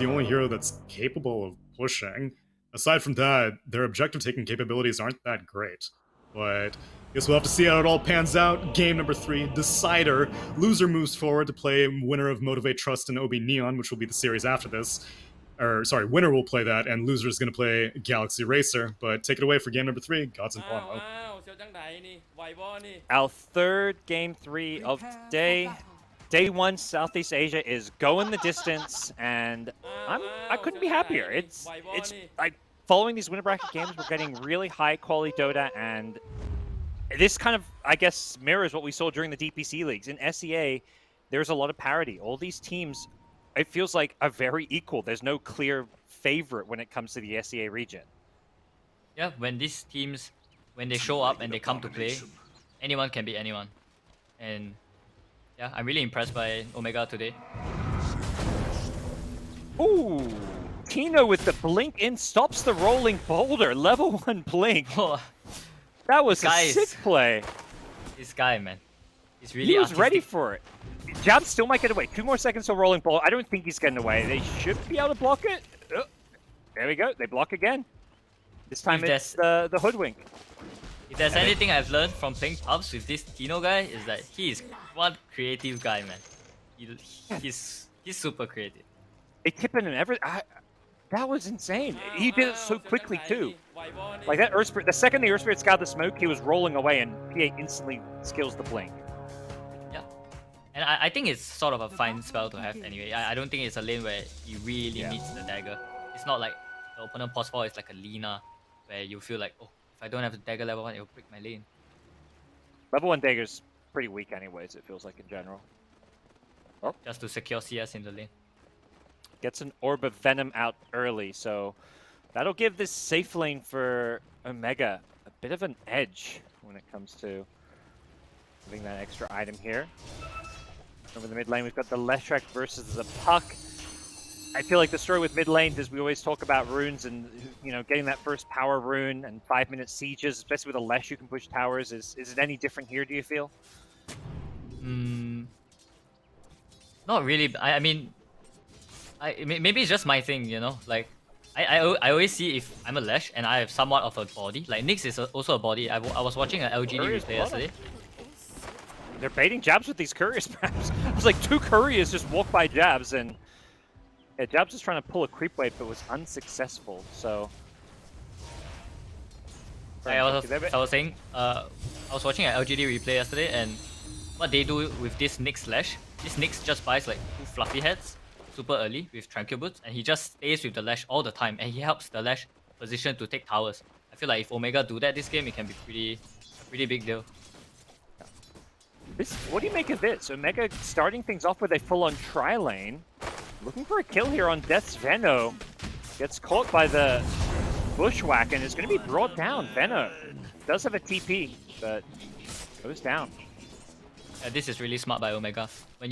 the only hero that's capable of pushing. Aside from that, their objective taking capabilities aren't that great. But guess we'll have to see how it all pans out. Game number 3, Decider. Loser moves forward to play winner of Motivate, Trust, and OB Neon, which will be the series after this. Or, sorry, winner will play that, and loser is going to play Galaxy Racer. But take it away for game number 3, Gods and อ้าว Palmo. อ้าวเสียวจังไดนี่ไหวบ่นี่ Our third game 3 of today. Day 1 Southeast Asia is going the distance, and I couldn't be happier. It's like following these winner bracket games, we're getting really high quality Dota, and this kind of, I guess, mirrors what we saw during the DPC leagues. In SEA, there's a lot of parity. All these teams, it feels like, are very equal. There's no clear favorite when it comes to the SEA region. Yeah, when these teams, when they show up and they come to play, anyone can beat anyone. And yeah, I'm really impressed by Omega today. Ooh, Tino with the blink in stops the rolling boulder. Level 1 blink. That was a sick play. This guy, man. He's really He was artistic. ready for it. Jab still might get away. 2 more seconds till rolling ball. I don't think he's getting away. They should be able to block it. Oh, there we go. They block again. This time it's the hoodwink. If there's anything I've learned from playing pubs with this Tino guy, is that he is one creative guy, man. He's super creative. They tip in and everything. That was insane. He did it so quickly too. Like that Earth Spirit, the second the Earth Spirit scouted the smoke, he was rolling away and PA instantly skills the blink. Yeah. And I think it's sort of a fine spell to have anyway. I don't think it's a lane where he really needs the dagger. It's not like the opponent pause for is like a Lina, where you feel like, oh, if I don't have the dagger level 1, it'll break my lane. Level 1 dagger's pretty weak anyways, it feels like in general. Oh. Just to secure CS in the lane. Gets an Orb of Venom out early, so that'll give this safe lane for Omega a bit of an edge when it comes to having that extra item here. Over the mid lane, we've got the Leshrac versus the Puck. I feel like the story with mid lanes is we always talk about runes and, you know, getting that first power rune and 5-minute sieges, especially with a Lesh you can push towers. Is it any different here, do you feel? Not really. I mean, maybe it's just my thing, you know? Like, I always see if I'm a Lesh and I have somewhat of a body. Like, Nyx is also a body. I was watching an LGD replay yesterday. They're baiting jabs with these couriers, perhaps. It was like 2 couriers just walk by jabs, and yeah, Jabs was trying to pull a creep wave, but was unsuccessful, so... I was saying, I was watching an LGD replay yesterday, and what they do with this Nyx Lash, this Nyx just buys like 2 fluffy heads super early with Tranquil Boots, and he just stays with the Lash all the time, and he helps the Lash position to take towers. I feel like if Omega do that this game, it can be pretty big deal. What do you make of this? Omega starting things off with a full-on tri-lane. Looking for a kill here on Death's Veno. Gets caught by the Bushwhack and is going to be brought down. Veno does have a TP, but goes down. This is really smart by Omega. When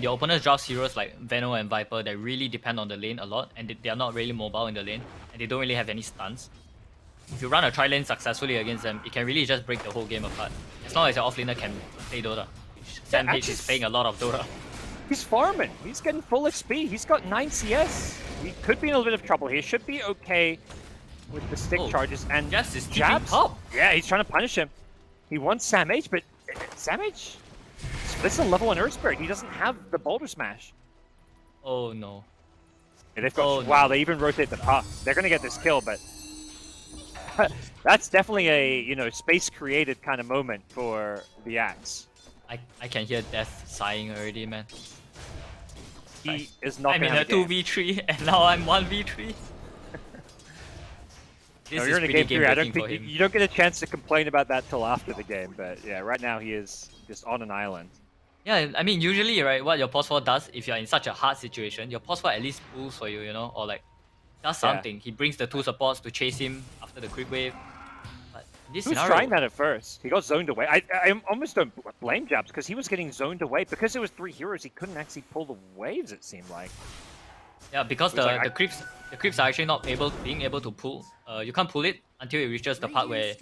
the opponent drops heroes like Veno and Viper that really depend on the lane a lot, and they are not really mobile in the lane, and they don't really have any stuns. If you run a tri-lane successfully against them, it can really just break the whole game apart. As long as your offlaner can play Dota. Sam H is playing a lot of Dota. He's farming. He's getting full XP. He's got 9 CS. He could be in a little bit of trouble. He should be okay with the stick charges. And Jabs, yeah, he's trying to punish him. He wants Sam H, but Sam H splits a level 1 Earth Spirit. He doesn't have the Boulder Smash. Oh no. Yeah, they've got, wow, they even rotate the Puck. They're going to get this kill, but that's definitely a, you know, space created kind of moment for the Axe. I can hear Death sighing already, man. He is not. I'm in a 2v3 and now I'm 1v3. No, you're in a game 3. I don't think you don't get a chance to complain about that till after the game. But yeah, right now he is just on an island. Yeah, I mean usually, right, what your pause 4 does if you're in such a hard situation, your pause 4 at least pulls for you, you know, or like does something. Yeah. He brings the 2 supports to chase him after the creep wave. He was trying that at first. He got zoned away. I almost don't blame Jabs because he was getting zoned away. Because there was 3 heroes, he couldn't actually pull the waves, it seemed like. Yeah, because the creeps are actually not being able to pull. You can't pull it until it reaches the part where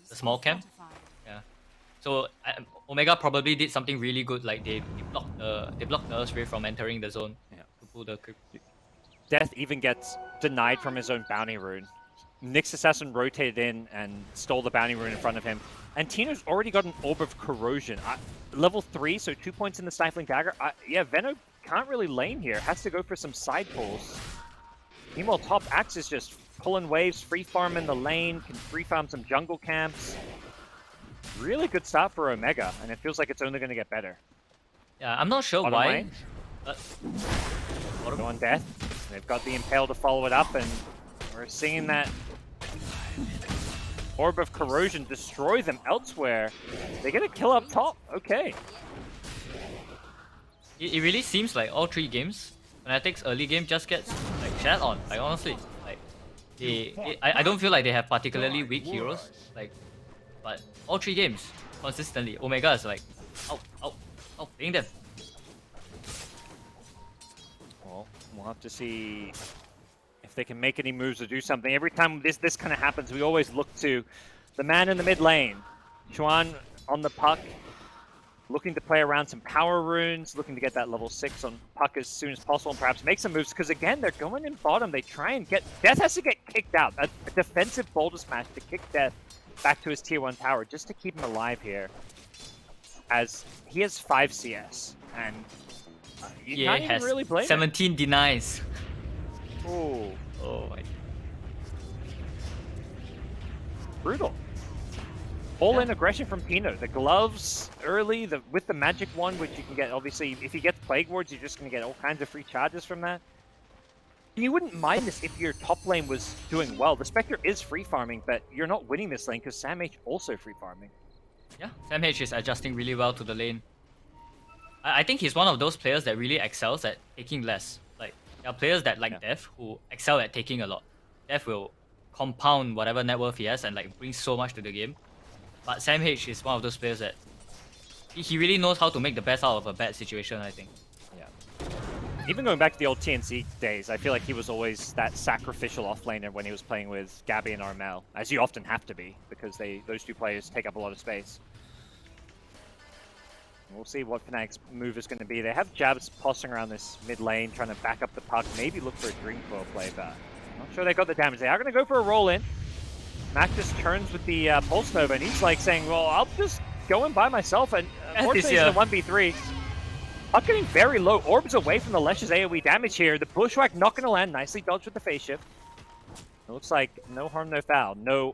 the small camp. Yeah. So Omega probably did something really good, like they blocked the Earth Ray from entering the zone to pull the creep. Death even gets denied from his own bounty rune. Nyx Assassin rotated in and stole the bounty rune in front of him. And Tino's already got an Orb of Corrosion. Level 3, so 2 points in the Stifling Dagger. Yeah, Veno can't really lane here. Has to go for some side pulls. Meanwhile, top Axe is just pulling waves, free farming the lane, can free farm some jungle camps. Really good start for Omega, and it feels like it's only going to get better. Yeah, I'm not sure Bottom why. lane. Go on Death. They've got the Impale to follow it up, and we're seeing that Orb of Corrosion destroy them elsewhere. They get a kill up top. Okay. It really seems like all 3 games, Fnatic's early game just gets like shat on. Like honestly, like I don't feel like they have particularly weak heroes. Like, but all 3 games consistently, Omega is like outplaying them. Well, we'll have to see if they can make any moves or do something. Every time this kind of happens, we always look to the man in the mid lane. Chuan on the puck, looking to play around some power runes, looking to get that level 6 on puck as soon as possible and perhaps make some moves, because again, they're going in bottom. They try and get... Death has to get kicked out. A defensive boulder smash to kick Death back to his tier 1 tower just to keep him alive here, as he has 5 CS, and you can't even really blame him. 17 denies. Ooh. Oh my. Brutal. All-in aggression from Pino. The gloves early, with the magic one, which you can get, obviously, if you get Plague Wards, you're just going to get all kinds of free charges from that. And you wouldn't mind this if your top lane was doing well. The Spectre is free farming, but you're not winning this lane because Sam H also free farming. Yeah, Sam H is adjusting really well to the lane. I think he's one of those players that really excels at taking less. Like, there are players that like Death who excel at taking a lot. Death will compound whatever net worth he has and like bring so much to the game. But Sam H is one of those players that he really knows how to make the best out of a bad situation, I think. Yeah. Even going back to the old TNC days, I feel like he was always that sacrificial offlaner when he was playing with Gabby and Armel, as you often have to be, because those 2 players take up a lot of space. We'll see what Fnatic's move is going to be. They have Jabs tossing around this mid lane, trying to back up the puck, maybe look for a Dream Coil play, but I'm not sure they got the damage. They are going to go for a roll-in. Mac just turns with the Pulse Nova, and he's like saying, well, I'll just go in by myself, and unfortunately he's in a 1v3. Puck getting very low. Orbs away from the Lesh's AoE damage here. The Bushwhack not going to land. Nicely dodged with the phase shift. It looks like no harm, no foul. No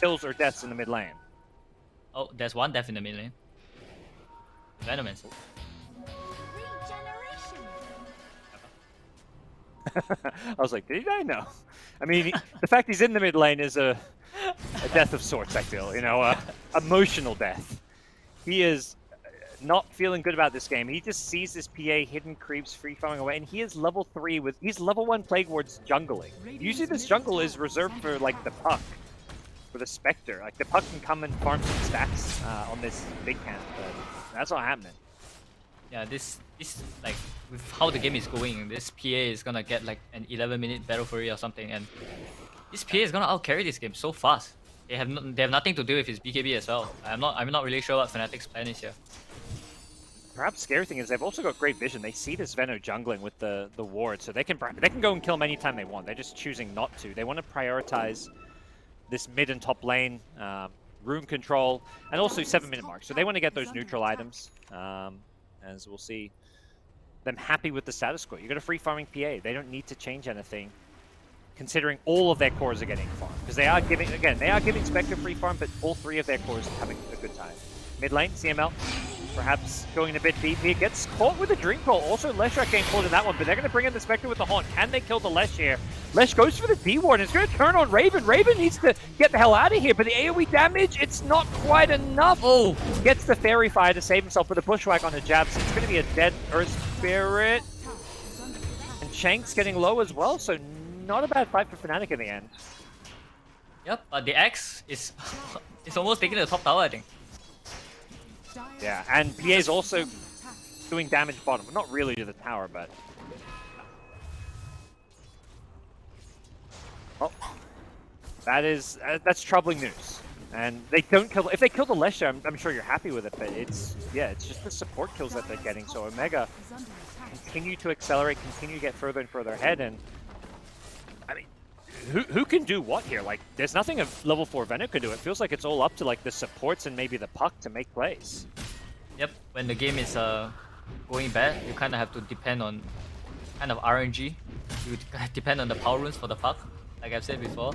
kills or deaths in the mid lane. Oh, there's one death in the mid lane. Venomous. I was like, did I know? I mean, the fact he's in the mid lane is a death of sorts, I feel. You know, emotional death. He is not feeling good about this game. He just sees this PA hidden creeps free farming away, and he is level 3 with... He's level 1 Plague Wards jungling. Usually this jungle is reserved for, like, the Puck. For the Spectre. Like, the Puck can come and farm some stacks on this big camp, but that's not happening. Yeah, this like with how the game is going, this PA is gonna get like an 11-minute battle fury or something, and this PA is gonna outcarry this game so fast. They have nothing to do with his BKB as well. I'm not really sure what Fnatic's plan is here. Perhaps scary thing is they've also got great vision. They see this Veno jungling with the ward, so they can go and kill him anytime they want. They're just choosing not to. They want to prioritize this mid and top lane, room control, and also 7-minute mark. So they want to get those neutral items. As we'll see them happy with the status quo. You got a free farming PA. They don't need to change anything, considering all of their cores are getting farmed. Because they are giving Spectre free farm, but all 3 of their cores are having a good time. Mid lane, CML, perhaps going a bit deep here. Gets caught with a Dream Coil. Also, Leshrac getting caught in that one, but they're going to bring in the Spectre with the Haunt. Can they kill the Lesh here? Lesh goes for the D-Ward, and it's going to turn on Raven. Raven needs to get the hell out of here, but the AoE damage, it's not quite enough. Oh, gets the Fairy Fire to save himself with a Bushwhack on the jab, so it's going to be a dead Earth Spirit. And Shank's getting low as well, so not a bad fight for Fnatic in the end. Yep, but the Axe is it's almost taking the top tower, I think. Yeah, and PA is also doing damage bottom. Not really to the tower, but... Oh. That's troubling news. And they don't kill. If they kill the Lesha, I'm sure you're happy with it. But it's just the support kills that they're getting. So Omega continue to accelerate, continue to get further and further ahead. And I mean, who can do what here? Like, there's nothing of level 4 Venom could do. It feels like it's all up to like the supports and maybe the puck to make plays. Yep, when the game is going bad, you kind of have to depend on kind of RNG. You depend on the power runes for the puck, like I've said before.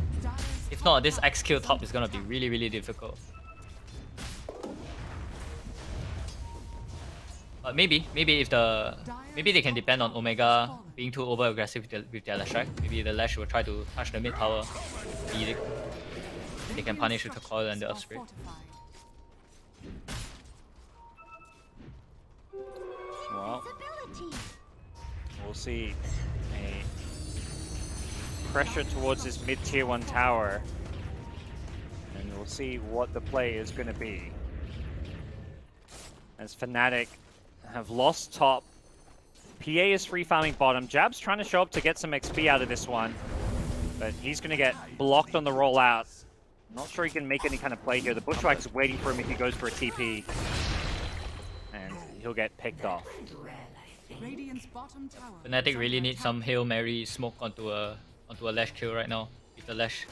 If not, this X kill top is gonna be really, really difficult. But maybe if maybe they can depend on Omega being too over aggressive with their Lash Strike. Maybe the Lash will try to touch the mid tower, Edict. They can punish with the coil and the Earthspray. Well, we'll see a pressure towards this mid-tier 1 tower, and we'll see what the play is going to be. As Fnatic have lost top, PA is free farming bottom. Jab's trying to show up to get some XP out of this one, but he's going to get blocked on the rollout. Not sure he can make any kind of play here. The Bushwhack's waiting for him if he goes for a TP, and he'll get picked off. Fnatic really needs some Hail Mary smoke onto a Lash kill right now. If the Lash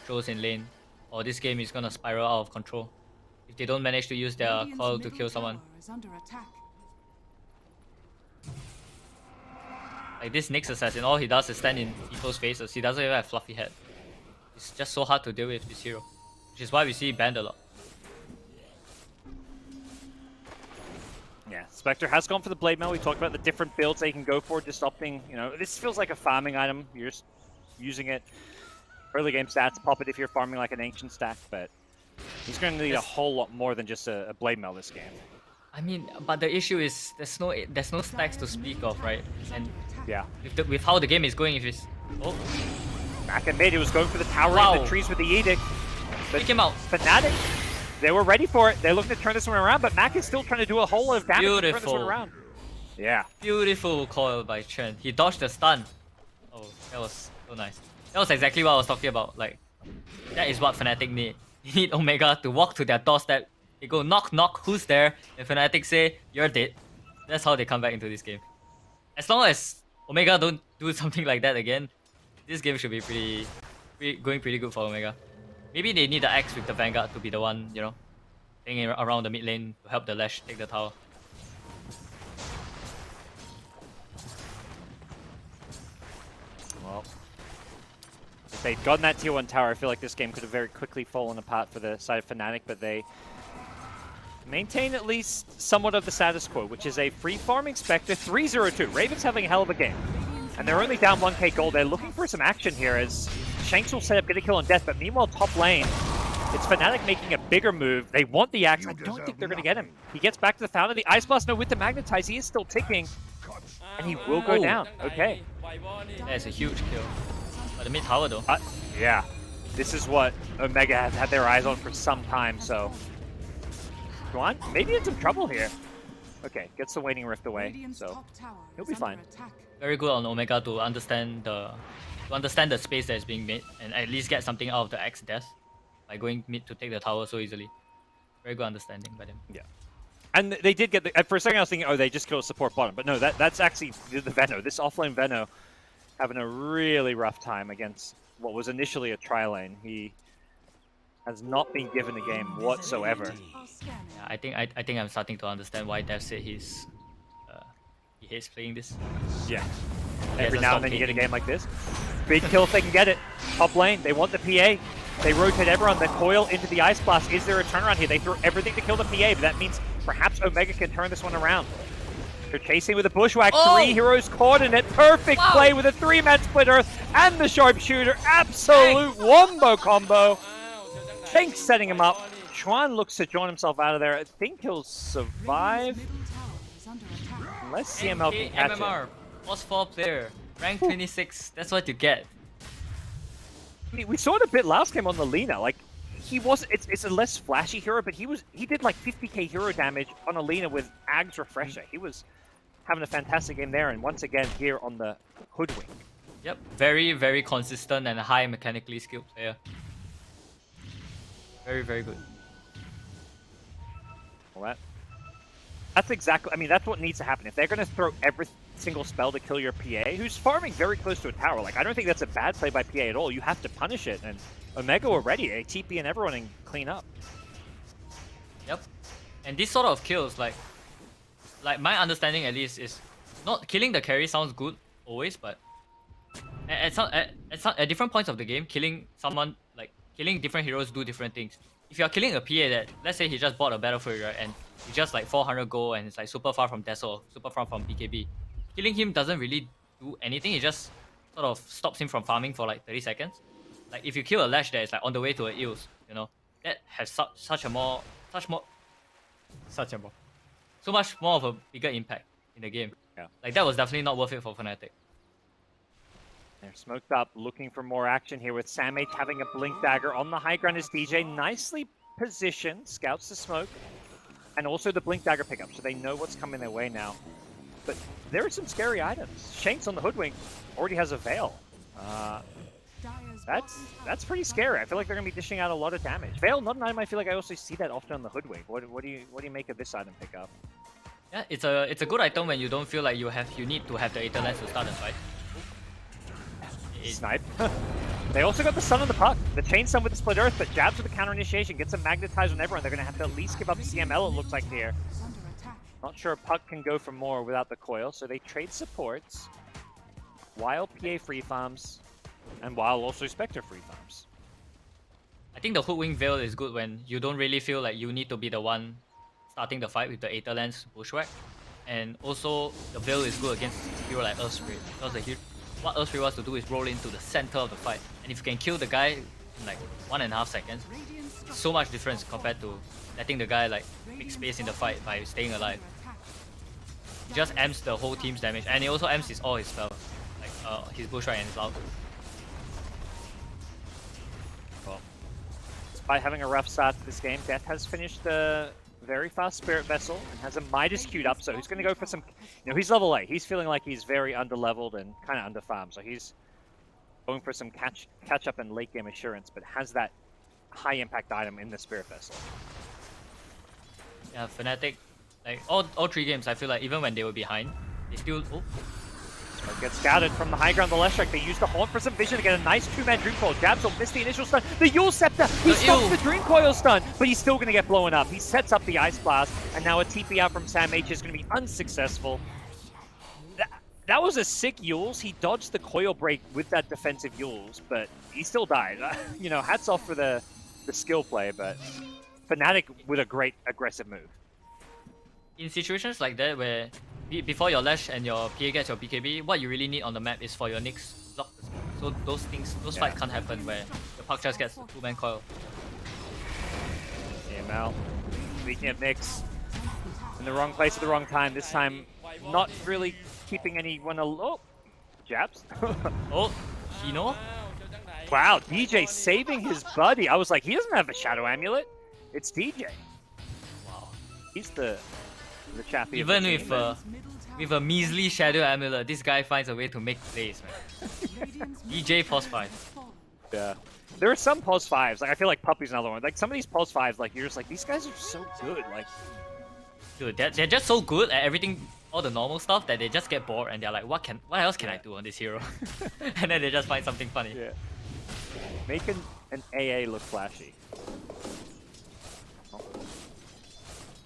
shows in lane, or this game is gonna spiral out of control. If they don't manage to use their coil to kill someone. Like this Nyx assassin, all he does is stand in people's faces. He doesn't even have fluffy head. It's just so hard to deal with this hero, which is why we see banned a lot. Yeah, Spectre has gone for the Blade Mail. We talked about the different builds they can go for, just opting, you know, this feels like a farming item. You're just using it. Early game stats, pop it if you're farming like an Ancient stack, but he's going to need a whole lot more than just a Blade Mail this game. I mean, but the issue is there's no stacks to speak of, right? And yeah, with how the game is going, if it's back in mid, he was going for the tower and the trees with the Edict. But take him out. Fnatic, they were ready for it. They're looking to turn this one around, but Mac is still trying to do a whole lot of damage to turn this one around. Yeah. Beautiful coil by Chen. He dodged the stun. Oh, that was so nice. That was exactly what I was talking about. Like, that is what Fnatic need. They need Omega to walk to their doorstep. They go knock knock, who's there? And Fnatic say, you're dead. That's how they come back into this game. As long as Omega don't do something like that again, this game should be going pretty good for Omega. Maybe they need the Axe with the Vanguard to be the one, you know, hanging around the mid lane to help the Lash take the tower. Well, if they'd gotten that tier 1 tower, I feel like this game could have very quickly fallen apart for the side of Fnatic, but they maintain at least somewhat of the status quo, which is a free farming Spectre 3-0-2. Ravens having a hell of a game. And they're only down 1k gold. They're looking for some action here as Shanks will set up, get a kill on Death, but meanwhile top lane, it's Fnatic making a bigger move. They want the Axe. I don't think they're going to get him. He gets back to the Fountain. The Ice Blast, no, with the Magnetize, he is still ticking. And he will go down. Okay. That's a huge kill. But the mid tower though. Yeah. This is what Omega has had their eyes on for some time, so... Juan, maybe in some trouble here. Okay, gets the Waning Rift away, so he'll be fine. Very good on Omega to understand the space that is being made and at least get something out of the Axe death by going mid to take the tower so easily. Very good understanding by them. Yeah. And they did get the... For a second I was thinking, oh, they just killed support bottom. But no, that's actually the Veno. This offlane Veno having a really rough time against what was initially a tri-lane. He has not been given a game whatsoever. Yeah, I think I'm starting to understand why Dev said he hates playing this. Yeah. Every now and then you get a game like this. Big kill if they can get it. Top lane, they want the PA. They rotate everyone, the coil into the Ice Blast. Is there a turnaround here? They throw everything to kill the PA, but that means perhaps Omega can turn this one around. They're chasing with a Bushwhack. Oh! 3 heroes caught in it. Perfect play with a 3-man splitter and the Sharpshooter. Absolute wombo combo. Shanks setting him up. Chuan looks to join himself out of there. I think he'll survive. Unless CML can catch MMR, him. plus 4 player, rank 26. That's what you get. We saw it a bit last game on the Lina. Like, he was. It's a less flashy hero, but he did like 50k hero damage on a Lina with Ag's Refresher. He was having a fantastic game there, and once again here on the Hoodwink. Yep, very consistent and high mechanically skilled player. Very, very good. Well, that's exactly. I mean, that's what needs to happen. If they're going to throw every single spell to kill your PA, who's farming very close to a tower, like I don't think that's a bad play by PA at all. You have to punish it, and Omega were ready. They TP and everyone and clean up. Yep. And this sort of kills, like my understanding at least is not killing the carry sounds good always, but at different points of the game, killing someone, like killing different heroes do different things. If you're killing a PA that, let's say he just bought a battlefield, right, and he's just like 400 gold and it's like super far from Dessel, super far from BKB, killing him doesn't really do anything. It just sort of stops him from farming for like 30 seconds. Like if you kill a Lash that is like on the way to a Eels, you know, that has so much more of a bigger impact in the game. Yeah. Like that was definitely not worth it for Fnatic. They're smoked up, looking for more action here with Sam H having a blink dagger on the high ground as DJ nicely positioned, scouts the smoke, and also the blink dagger pickup, so they know what's coming their way now. But there are some scary items. Shanks on the Hoodwink already has a Veil. That's pretty scary. I feel like they're gonna be dishing out a lot of damage. Veil, not an item I feel like I also see that often on the Hoodwink. What do you make of this item pickup? Yeah, it's a good item when you don't feel like you need to have the Aether Lens to start the fight. Snipe. They also got the Sun on the Puck. The Chain Sun with the Split Earth, but jabs with the counter initiation, gets them magnetized on everyone. They're gonna have to at least give up CML, it looks like here. Not sure Puck can go for more without the coil, so they trade supports. While PA free farms, and while also Spectre free farms. I think the Hoodwink Veil is good when you don't really feel like you need to be the one starting the fight with the Aether Lens Bushwhack. And also, the Veil is good against a hero like Earth Spirit, because what Earth Spirit wants to do is roll into the center of the fight. And if you can kill the guy in like 1.5 seconds, so much difference compared to letting the guy like make space in the fight by staying alive. He just amps the whole team's damage, and he also amps all his spells, like his Bushwhack and his Loud. Well, despite having a rough start to this game, Death has finished the very fast Spirit Vessel and has a Midas queued up, so he's going to go for some... You know, he's level 8. He's feeling like he's very underleveled and kind of underfarmed, so he's going for some catch up and late game assurance, but has that high impact item in the Spirit Vessel. Yeah, Fnatic, like all 3 games, I feel like even when they were behind, they still... Oh. Smoke gets scouted from the high ground, the left strike. They use the Haunt for some vision to get a nice 2-man Dream Coil. Jabs will miss the initial stun. The Yule Scepter! He stops the Dream Coil stun, but he's still going to get blown up. He sets up the Ice Blast, and now a TP out from Sam H is going to be unsuccessful. That was a sick Yules. He dodged the coil break with that defensive Yules, but he still died. You know, hats off for the skill play, but Fnatic with a great aggressive move. In situations like that where before your Lash and your PA gets your BKB, what you really need on the map is for your Nyx block. So those fights can't happen where the Puck just gets the 2-man coil. CML, speaking of Nyx, in the wrong place at the wrong time. This time, not really keeping anyone alone. Jabs. Oh, Shino? Wow, DJ saving his buddy. I was like, he doesn't have a Shadow Amulet. It's DJ. Wow. He's the chappy. Even with a measly Shadow Amulet, this guy finds a way to make plays, man. DJ Pulse 5. Yeah. There are some Pulse 5s. Like I feel like Puppy's another one. Like some of these Pulse 5s, like you're just like, these guys are so good. Like, dude, they're just so good at everything, all the normal stuff, that they just get bored and they're like, what else can I do on this hero? And then they just find something funny. Yeah. Making an AA look flashy.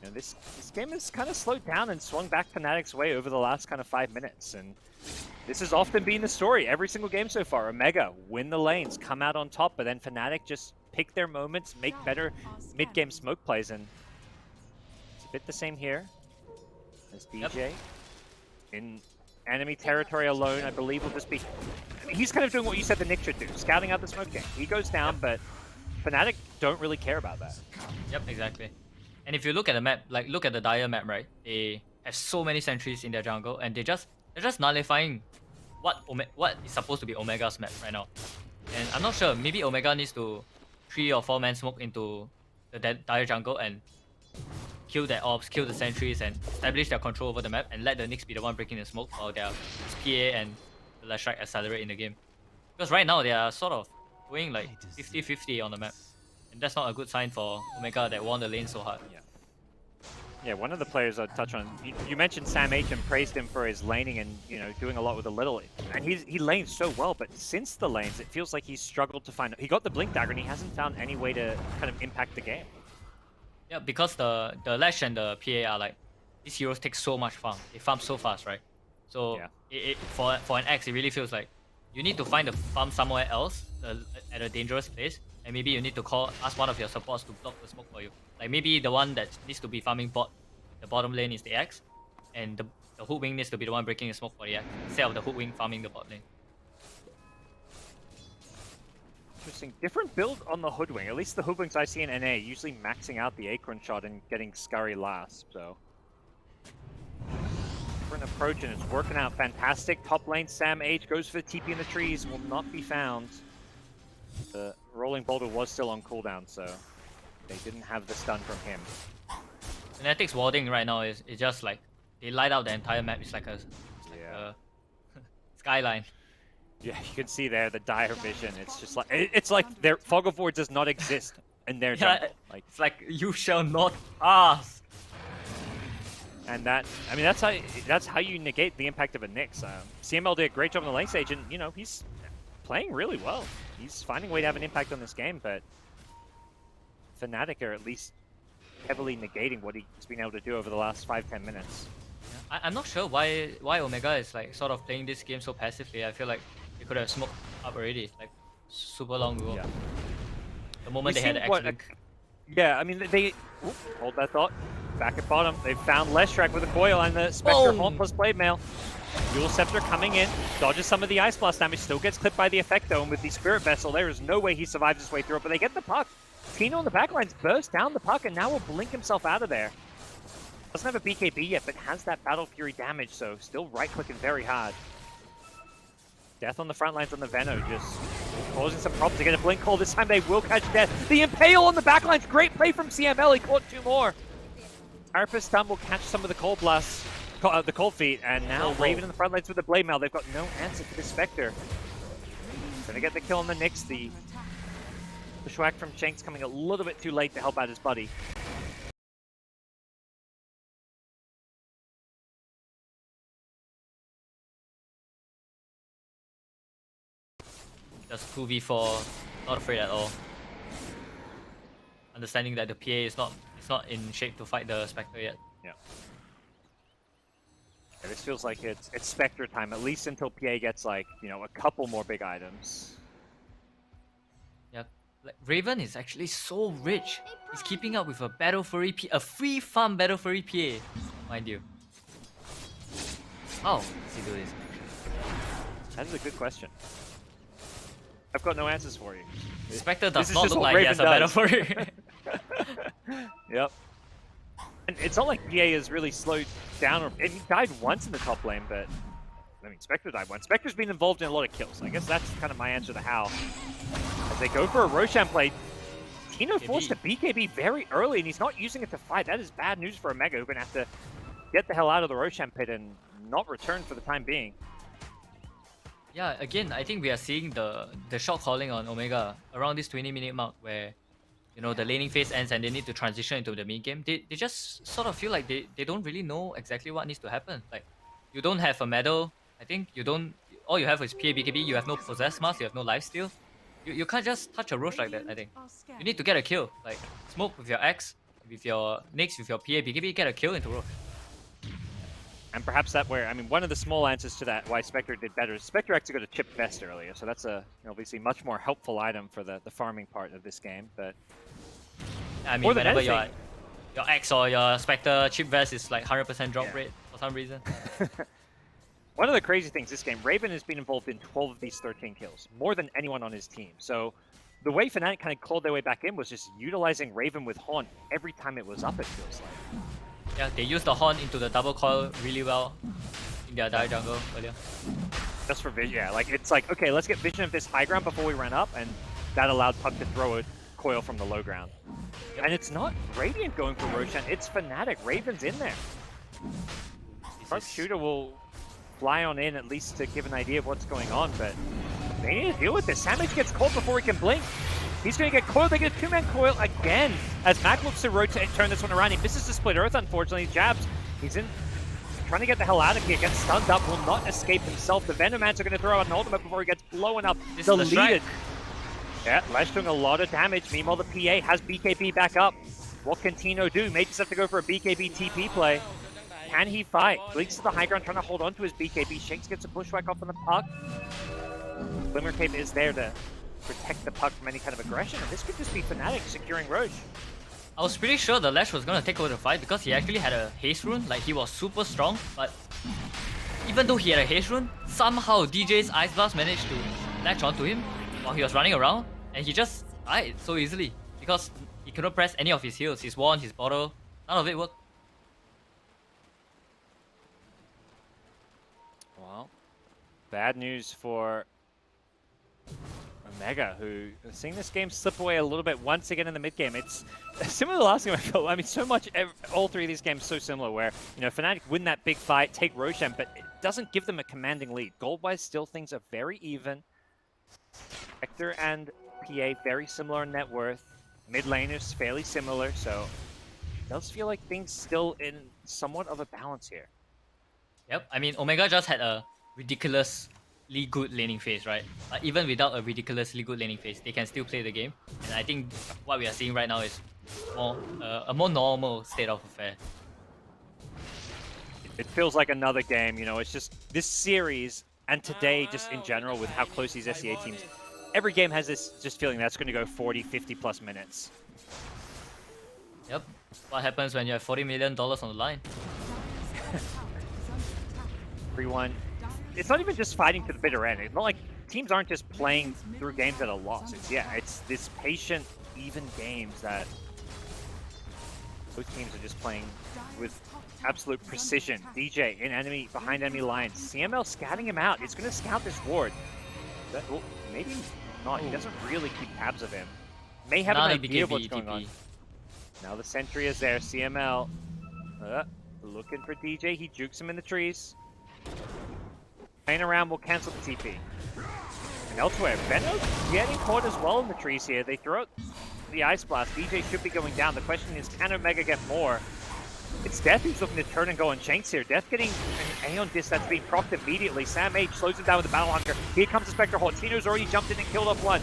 And this game has kind of slowed down and swung back Fnatic's way over the last kind of 5 minutes, and this has often been the story every single game so far. Omega win the lanes, come out on top, but then Fnatic just pick their moments, make better mid-game smoke plays, and it's a bit the same here as DJ. In enemy territory alone, I believe will just be... He's kind of doing what you said the Nick should do, scouting out the smoke game. He goes down, but Fnatic don't really care about that. Yep, exactly. And if you look at the map, like look at the Dire map, right? They have so many sentries in their jungle, and they're just nullifying what is supposed to be Omega's map right now. And I'm not sure, maybe Omega needs to 3 or 4 man smoke into the Dire jungle and kill their orbs, kill the sentries, and establish their control over the map, and let the Nyx be the one breaking the smoke while their PA and the Last Strike accelerate in the game. Because right now they are sort of going like 50-50 on the map. And that's not a good sign for Omega that won the lane so hard. Yeah, one of the players I'd touch on, you mentioned Sam H and praised him for his laning and, you know, doing a lot with a little. And he lanes so well, but since the lanes, it feels like he's struggled to find... He got the Blink Dagger and he hasn't found any way to kind of impact the game. Yeah, because the Lash and the PA are like, these heroes take so much farm. They farm so fast, right? So Yeah. for an X, it really feels like you need to find the farm somewhere else at a dangerous place, and maybe you need to ask one of your supports to block the smoke for you. Like maybe the one that needs to be farming the bottom lane is the X, and the Hook Wing needs to be the one breaking the smoke for the X, instead of the Hook Wing farming the bot lane. Interesting. Different build on the Hoodwing. At least the Hoodwings I see in NA, usually maxing out the Acorn shot and getting Scurry last, so... Different approach, and it's working out fantastic. Top lane, Sam H goes for the TP in the trees, will not be found. The Rolling Boulder was still on cooldown, so they didn't have the stun from him. Fnatic's warding right now is just like, they light out the entire map. It's like a skyline. Yeah, you can see there the dire vision. It's just like it's like their Fog of War does not exist in their jungle. Like, it's like you shall not pass. and that, I mean, that's how you negate the impact of a Nyx. CML did a great job on the lane stage, and you know he's playing really well. He's finding a way to have an impact on this game, but Fnatic are at least heavily negating what he's been able to do over the last 5-10 minutes. Yeah. I'm not sure why Omega is like sort of playing this game so passively. I feel like they could have smoked up already, like super long ago. Yeah. The moment they had the X-Wing. Yeah, I mean, they... Oops, hold that thought. Back at bottom, they've found Leshrac with a coil and the Spectre Haunt plus Blade Mail. Dual Scepter coming in, dodges some of the Ice Blast damage, still gets clipped by the Effect Dome with the Spirit Vessel. There is no way he survives his way through it, but they get the puck. Tino in the backlines bursts down the puck and now will blink himself out of there. Doesn't have a BKB yet, but has that Battle Fury damage, so still right-clicking very hard. Death on the front lines on the Veno, just causing some problems. They get a blink call. This time they will catch Death. The Impale on the backlines. Great play from CML. He caught 2 more. Carapace Stun will catch some of the Cold Blasts, the Cold Feet, and now Raven in the front lines with the Blade Mail. They've got no answer to the Spectre. Gonna get the kill on the Nyx. The Bushwhack from Shanks coming a little bit too late to help out his buddy. Just 2v4, not afraid at all. Understanding that the PA is not in shape to fight the Spectre yet. Yeah. This feels like it's Spectre time, at least until PA gets like, you know, a couple more big items. Yeah, like Raven is actually so rich. He's keeping up with a Battle Fury a free farm Battle Fury PA, mind you. How does he do this? That is a good question. I've got no answers for you. Spectre does not look like he has a Battle Fury. Yep. And it's not like PA is really slowed down, or he died once in the top lane, but I mean, Spectre died once. Spectre's been involved in a lot of kills. I guess that's kind of my answer to how. As they go for a Roshan play, Tino forced a BKB very early, and he's not using it to fight. That is bad news for Omega, who's going to have to get the hell out of the Roshan pit and not return for the time being. Yeah, again, I think we are seeing the shot calling on Omega around this 20-minute mark where, you know, the laning phase ends and they need to transition into the mid game. They just sort of feel like they don't really know exactly what needs to happen. Like, you don't have a medal. I think you don't... All you have is PA BKB, you have no Possess Mask, you have no lifesteal. You can't just touch a Roche like that, I think. You need to get a kill. Like, smoke with your X, with your Nyx, with your PA BKB, get a kill into Roche. And perhaps that where, I mean, one of the small answers to that, why Spectre did better, is Spectre actually got a Chip Vest earlier, so that's a obviously much more helpful item for the farming part of this game, but... I mean, whenever your X or your Spectre Chip Vest is like 100% drop rate for some reason. One of the crazy things this game, Raven has been involved in 12 of these 13 kills, more than anyone on his team, so the way Fnatic kind of clawed their way back in was just utilizing Raven with Haunt every time it was up, it feels like. Yeah, they used the Haunt into the double coil really well in their dire jungle earlier. Just for vision, yeah. Like, it's like, okay, let's get vision of this high ground before we run up, and that allowed Puck to throw a coil from the low ground. Yep. And it's not Radiant going for Roshan, it's Fnatic. Raven's in there. Shooter will fly on in at least to give an idea of what's going on, but they need to deal with this. Samage gets caught before he can blink. He's going to get coiled. They get a two-man coil again as Mac looks to rotate, turn this one around. He misses the split earth, unfortunately. Jabs, he's in, trying to get the hell out of here. Gets stunned up, will not escape himself. The Venomans are going to throw out an ultimate before he gets blown up. Deleted. Yeah, Lesh doing a lot of damage. Meanwhile, the PA has BKB back up. What can Tino do? May just have to go for a BKB TP play. Can he fight? Blinks to the high ground, trying to hold on to his BKB. Shanks gets a bushwhack off on the puck. Glimmer Cape is there to protect the puck from any kind of aggression. And this could just be Fnatic securing Roche. I was pretty sure the Lash was gonna take over the fight because he actually had a haste rune, like he was super strong, but even though he had a haste rune, somehow DJ's Ice Blast managed to latch onto him while he was running around, and he just died so easily because he couldn't press any of his heals, his wand, his bottle, none of it worked. Well, bad news for Omega, who is seeing this game slip away a little bit once again in the mid game. It's similar to the last game I felt. I mean, so much, all three of these games so similar where, you know, Fnatic win that big fight, take Roshan, but it doesn't give them a commanding lead. Gold-wise, still things are very even. Vector and PA very similar in net worth. Mid laners fairly similar, so it does feel like things still in somewhat of a balance here. Yep, I mean, Omega just had a ridiculously good laning phase, right? But even without a ridiculously good laning phase, they can still play the game. And I think what we are seeing right now is more a more normal state of affair. It feels like another game, you know, it's just this series and today just in general with how close these SEA teams, every game has this just feeling that's going to go 40, 50 plus minutes. Yep, what happens when you have $40 million on the line? Everyone, it's not even just fighting to the bitter end. It's not like teams aren't just playing through games at a loss. It's this patient, even games that both teams are just playing with absolute precision. DJ in enemy, behind enemy lines. CML scouting him out. It's going to scout this ward. Well, maybe not. He doesn't really keep tabs of him. May have an idea of what's going on. Now the sentry is there. CML looking for DJ. He jukes him in the trees. Playing around will cancel the TP. And elsewhere, Venom getting caught as well in the trees here. They throw out the Ice Blast. DJ should be going down. The question is, can Omega get more? It's Death who's looking to turn and go on Shanks here. Death getting an Aeon Disc that's being procced immediately. Sam H slows him down with the Battle Hunter. Here comes the Spectre Horde. Tino's already jumped in and killed off one.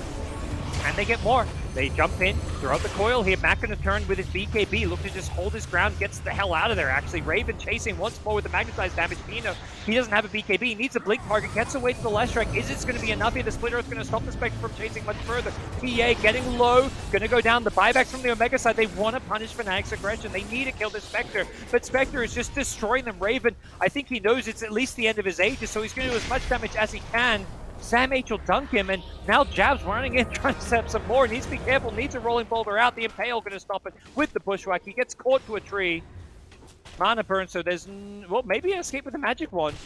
Can they get more? They jump in, throw out the coil here. Mac gonna turn with his BKB. Look to just hold his ground, gets the hell out of there actually. Raven chasing once more with the magnetized damage. Pino, he doesn't have a BKB. He needs a blink target, gets away to the left strike. Is it gonna be enough here? The Splitter is gonna stop the Spectre from chasing much further. PA getting low, gonna go down. The buybacks from the Omega side. They wanna punish Fnatic's aggression. They need to kill the Spectre, but Spectre is just destroying them. Raven, I think he knows it's at least the end of his ages, so he's gonna do as much damage as he can. Sam H will dunk him, and now Jab's running in, trying to set up some more. Needs to be careful, needs a rolling boulder out. The Impale going to stop it with the Bushwhack. He gets caught to a tree. Mana burn, so there's, well, maybe an escape with the magic wand.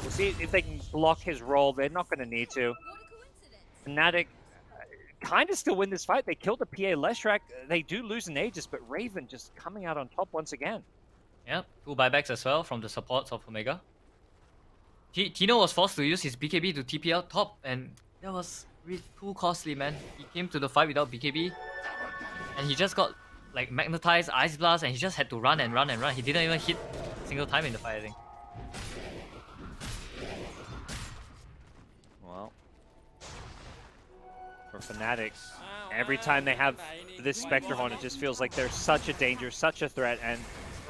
We'll see if they can block his roll. They're not going to need to. Fnatic kind of still win this fight. They killed the PA Leshrac. They do lose an Aegis, but Raven just coming out on top once again. Yep, 2 buybacks as well from the supports of Omega. Tino was forced to use his BKB to TP out top, and that was really too costly, man. He came to the fight without BKB, and he just got like magnetized Ice Blast, and he just had to run and run and run. He didn't even hit a single time in the fight, I think. Well, for Fnatic, every time they have this Spectre Horn, it just feels like they're such a danger, such a threat, and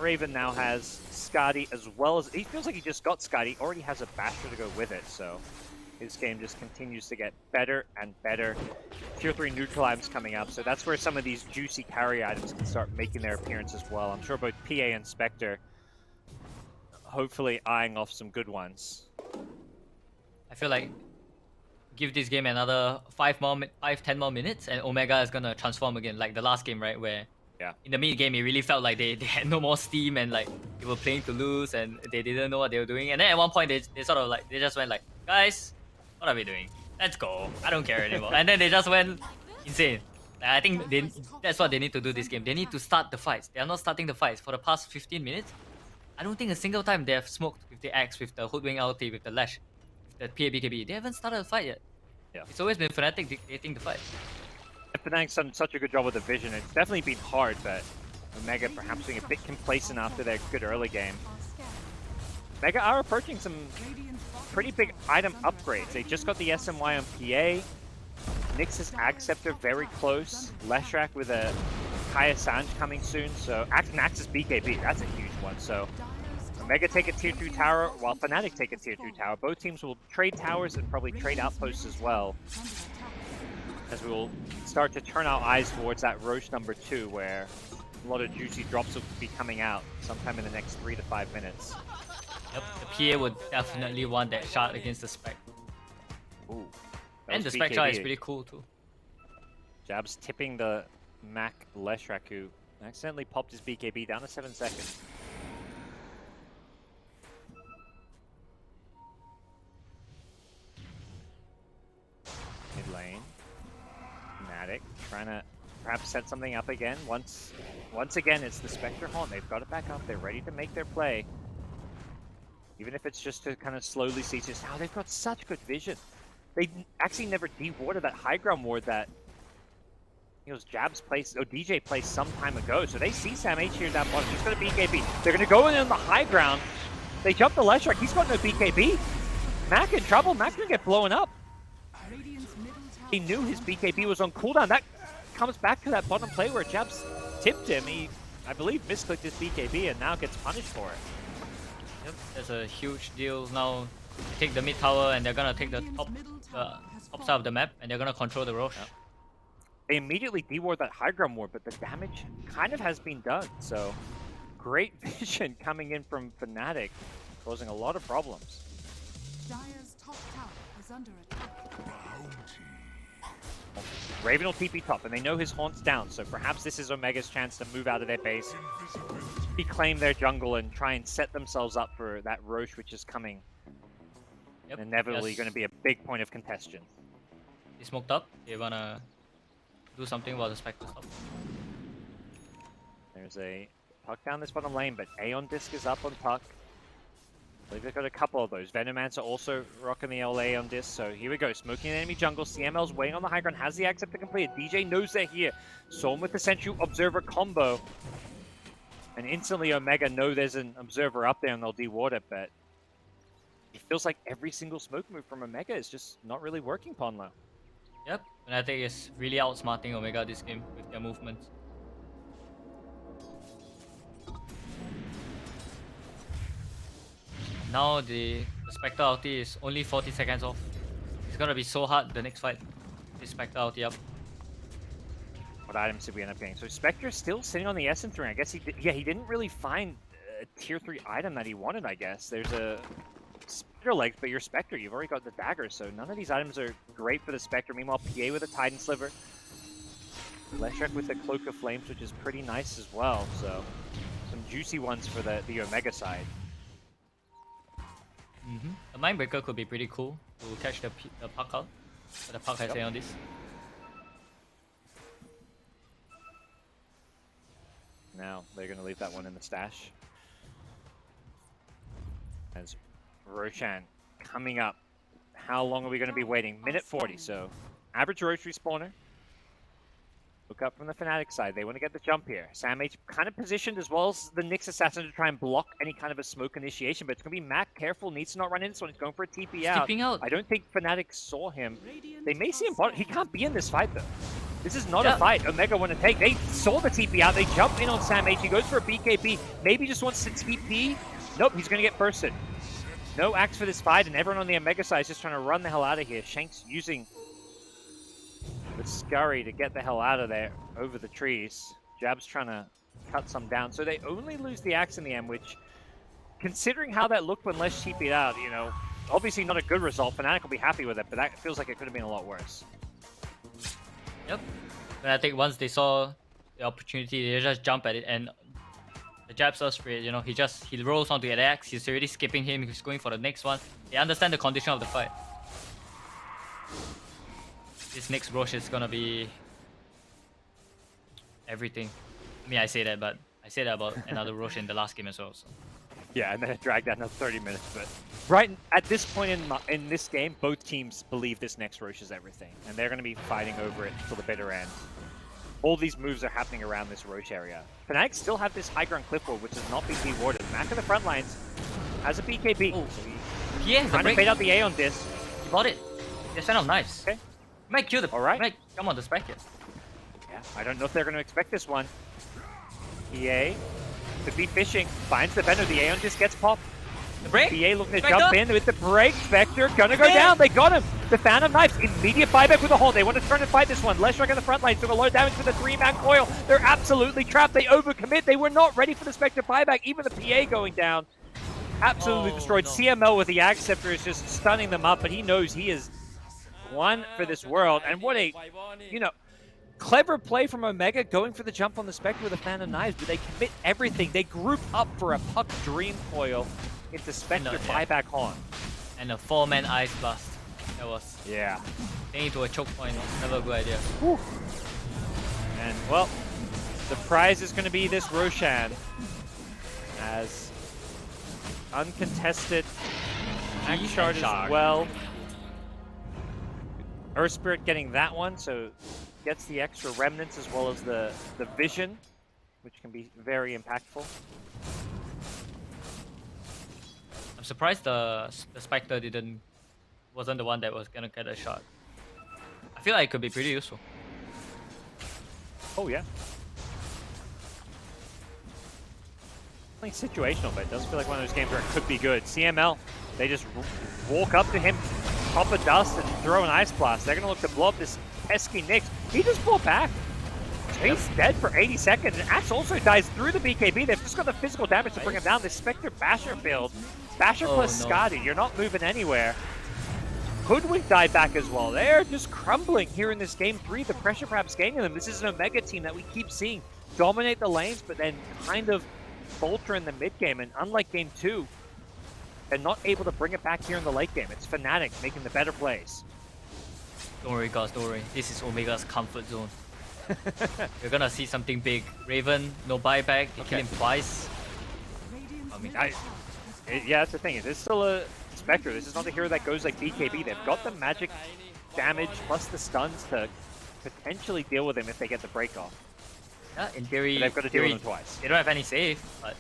Raven now has Skadi as well as, he feels like he just got Skadi, already has a Basher to go with it, so his game just continues to get better and better. Tier 3 neutral items coming up, so that's where some of these juicy carry items can start making their appearance as well. I'm sure both PA and Spectre hopefully eyeing off some good ones. I feel like give this game another 5-10 more minutes, and Omega is gonna transform again, like the last game, right? Where in the mid game, it really felt like they had no more steam and like they were playing to lose and they didn't know what they were doing. And then at one point, they sort of like, they just went like, guys, what are we doing? Let's go. I don't care anymore. And then they just went insane. I think that's what they need to do this game. They need to start the fights. They are not starting the fights for the past 15 minutes. I don't think a single time they have smoked with the Axe, with the Hoodwing ulti, with the Lash, with the PA BKB. They haven't started a fight yet. Yeah. It's always been Fnatic dictating the fight. Fnatic's done such a good job with the vision. It's definitely been hard, but Omega perhaps being a bit complacent after their good early game. Omega are approaching some pretty big item upgrades. They just got the SMY on PA. Nyx's Ag Scepter very close. Leshrac with a Kaya Sanj coming soon. So Naxx's BKB, that's a huge one. So Omega take a tier 2 tower while Fnatic take a tier 2 tower. Both teams will trade towers and probably trade outposts as well, as we will start to turn our eyes towards that Roche number 2 where a lot of juicy drops will be coming out sometime in the next 3 to 5 minutes. Yep, the PA would definitely want that shot against the Spec. Ooh, And the Spec shot is pretty cool too. Jabs tipping the Mac Leshrac, who accidentally popped his BKB down to 7 seconds. Mid lane. Fnatic trying to perhaps set something up again. Once again, it's the Spectre Haunt. They've got it back up. They're ready to make their play. Even if it's just to kind of slowly see just how they've got such good vision. They actually never de-warded that high ground ward that Jabs placed, DJ placed some time ago. So they see Sam H here down bottom. He's got a BKB. They're going to go in on the high ground. They jump the Leshrac. He's got no BKB. Mac in trouble. Mac's going to get blown up. He knew his BKB was on cooldown. That comes back to that bottom play where Jabs tipped him. He, I believe, misclicked his BKB and now gets punished for it. Yep, that's a huge deal. Now they take the mid tower and they're gonna take the top side of the map and they're gonna control the Roche. Yep. They immediately de-ward that high ground ward, but the damage kind of has been done. So great vision coming in from Fnatic, causing a lot of problems. Dire's top tower is under attack. Raven will TP top, and they know his Haunt's down, so perhaps this is Omega's chance to move out of their base, reclaim their jungle, and try and set themselves up for that Roche which is coming. Yep, And inevitably going to be a big point of contention. They smoked up. They wanna do something about the Spectre stop. There's a puck down this bottom lane, but Aeon Disc is up on puck. I believe they've got a couple of those. Venomancer also rocking the LA on this. So here we go. Smoking an enemy jungle. CML's waiting on the high ground. Has the accept to complete. DJ knows they're here. Saw him with the Sentry Observer combo. And instantly Omega know there's an Observer up there and they'll de-ward it. But it feels like every single smoke move from Omega is just not really working, Ponlo. Yep, Fnatic is really outsmarting Omega this game with their movements. Now the Spectre ulti is only 40 seconds off. It's gonna be so hard the next fight. The Spectre ulti up. What items did we end up getting? So Spectre's still sitting on the Essence Ring. I guess he didn't really find a tier 3 item that he wanted, I guess. There's a Spectre legs, but you're Spectre. You've already got the dagger, so none of these items are great for the Spectre. Meanwhile, PA with a Titan Sliver. Leshrac with the Cloak of Flames, which is pretty nice as well. So some juicy ones for the Omega side. A Mindbreaker could be pretty cool to catch the puck out. But the puck has on this. Now they're going to leave that one in the stash. As Roshan coming up. How long are we going to be waiting? Minute 40, so average Roche respawner. Look up from the Fnatic side. They want to get the jump here. Sam H kind of positioned as well as the Nyx Assassin to try and block any kind of a smoke initiation, but it's going to be Mac. Careful, needs to not run into this one. He's going for a TP out. Skipping out. I don't think Fnatic saw him. They may see him, but he can't be in this fight though. This is not a fight Omega want to take. They saw the TP out. They jump in on Sam H. He goes for a BKB. Maybe just wants to TP. Nope, he's going to get bursted. No axe for this fight, and everyone on the Omega side is just trying to run the hell out of here. Shanks using the scurry to get the hell out of there over the trees. Jab's trying to cut some down. So they only lose the axe in the end, which, considering how that looked when Lesh TP'd out, you know, obviously not a good result. Fnatic will be happy with it, but that feels like it could have been a lot worse. Yep. And I think once they saw the opportunity, they just jump at it, and the Jab's Earthspirit, you know, he rolls onto the axe, he's already skipping him, he's going for the next one. They understand the condition of the fight. This next Roche is gonna be everything. I mean, I say that, but I said that about another Roche in the last game as well. So. Yeah, and then it dragged out another 30 minutes, but right at this point in this game, both teams believe this next Roche is everything, and they're going to be fighting over it till the bitter end. All these moves are happening around this Roche area. Fnatic still have this high ground clipboard, which is not being rewarded. Mac of the front lines has a BKB. Oh. So Yeah, he's trying to bait out the A on this. He bought it. They sent out knives. Okay. Might kill the. All right. Might come on the Spectre. Yeah, I don't know if they're going to expect this one. EA could be fishing. Finds the Venom. The A on this gets popped. The break. EA looking to Spectre? jump in with the break. Spectre gonna go Yeah. down. They got him. The Phantom Knives. Immediate buyback with a hold. They want to turn and fight this one. Leshrac on the front line. Took a lot of damage with the 3-man coil. They're absolutely trapped. They overcommit. They were not ready for the Spectre buyback. Even the PA going down. Absolutely Oh, destroyed. no. CML with the Ag Scepter is just stunning them up, but he knows he is one for this world. And what a, you know, clever play from Omega going for the jump on the Spectre with the Phantom Knives, but they commit everything. They group up for a Puck Dream Coil into Spectre No, yeah. buyback on. And a 4-man ice blast. That was Yeah. getting to a choke point. Never a good idea. And, well, the prize is going to be this Roshan as uncontested Axe Beast Shard and as Shard. well. Earth Spirit getting that one, so gets the extra remnants as well as the vision, which can be very impactful. I'm surprised the Spectre wasn't the one that was gonna get a shot. I feel like it could be pretty useful. Oh yeah. Like situational, but it does feel like one of those games where it could be good. CML, they just walk up to him, pop a dust, and throw an ice blast. They're gonna look to blow up this pesky Nyx. He just pulled back. He's dead for 80 seconds, and Axe also dies through the BKB. They've just got the physical damage to bring him down. This Spectre Basher build. Basher Oh, plus no. Skadi, you're not moving anywhere. Hoodwink died back as well. They're just crumbling here in this game 3. The pressure perhaps gaining them. This is an Omega team that we keep seeing dominate the lanes, but then kind of falter in the mid game. And unlike game 2, they're not able to bring it back here in the late game. It's Fnatic making the better plays. Don't worry, guys. Don't worry. This is Omega's comfort zone. You're gonna see something big. Raven, no buyback. They kill him twice. Radiant's I mean, middle I- tower is Yeah, that's the thing. It is still a Spectre. This is not a hero that goes like BKB. They've got the magic damage plus the stuns to potentially deal with him if they get the break off. Yeah, in theory, But they've got to deal with him twice. they don't have any save, but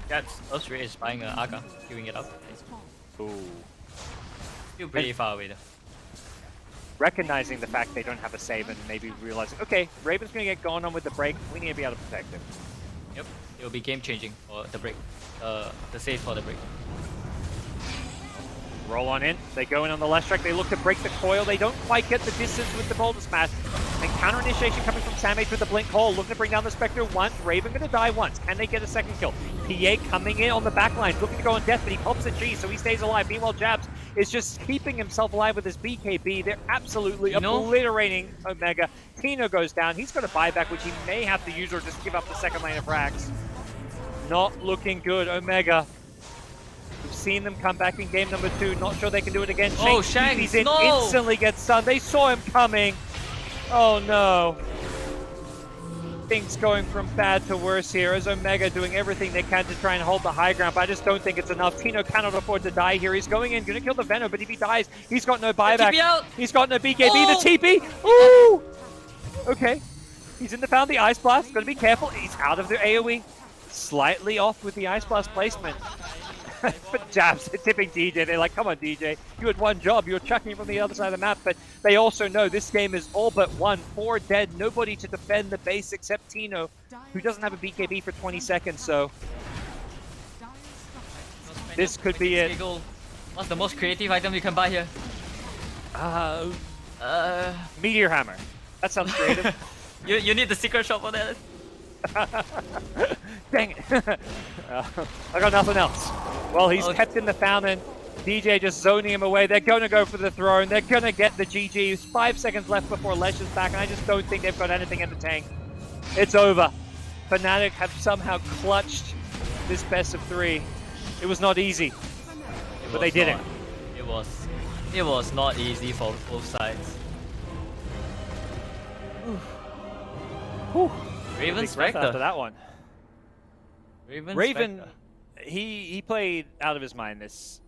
that's Earthspirit is buying an Aga, queuing it up. full. Ooh. Still pretty far away though. Recognizing the fact they don't have a save and maybe realizing, okay, Raven's going to get going on with the break. We need to be able to protect him. Yep, it will be game changing for the break. The save for the break. Roll on in. They go in on the Leshrac. They look to break the coil. They don't quite get the distance with the Boulder Smash. And counter initiation coming from Samage with the Blink Hole. Looking to bring down the Spectre once. Raven going to die once. Can they get a second kill? PA coming in on the back line. Looking to go on death, but he pops a G, so he stays alive. Meanwhile, Jabs is just keeping himself alive with his BKB. They're absolutely Tino? obliterating Omega. Tino goes down. He's got a buyback, which he may have to use or just give up the second lane of Rax. Not looking good, Omega. We've seen them come back in game number 2. Not sure they can do it again. Oh, Shanks Shanks, in, no! instantly gets stunned. They saw him coming. Oh no. Things going from bad to worse here as Omega doing everything they can to try and hold the high ground, but I just don't think it's enough. Tino cannot afford to die here. He's going in, gonna kill the Venom, but if he dies, he's got no buyback. TP out! He's got no BKB. Oh! The TP! Ooh! Okay. He's in the found the Ice Blast. Gotta be careful. He's out of the AoE. Slightly off with the Ice Blast placement. But Jabs tipping DJ. They're like, come on, DJ. You had one job. You were chucking from the other side of the map. But they also know this game is all but won. 4 dead. Nobody to defend the base except Tino, who doesn't have a BKB for 20 seconds. So Dire structures this could be it. Giggle. What's the most creative item you can buy here? Meteor Hammer. That sounds creative. You need the secret shop for that. Dang it. I got nothing else. Well, he's Okay. kept in the fountain. DJ just zoning him away. They're going to go for the throne. They're going to get the GGs. 5 seconds left before Lesh is back, and I just don't think they've got anything in the tank. It's over. Fnatic have somehow clutched this best of 3. It was not easy, but they did it. It was not easy for both sides. Whew. Raven Big breath after Spectre. that one. Raven Raven, Spectre. he played out of his mind this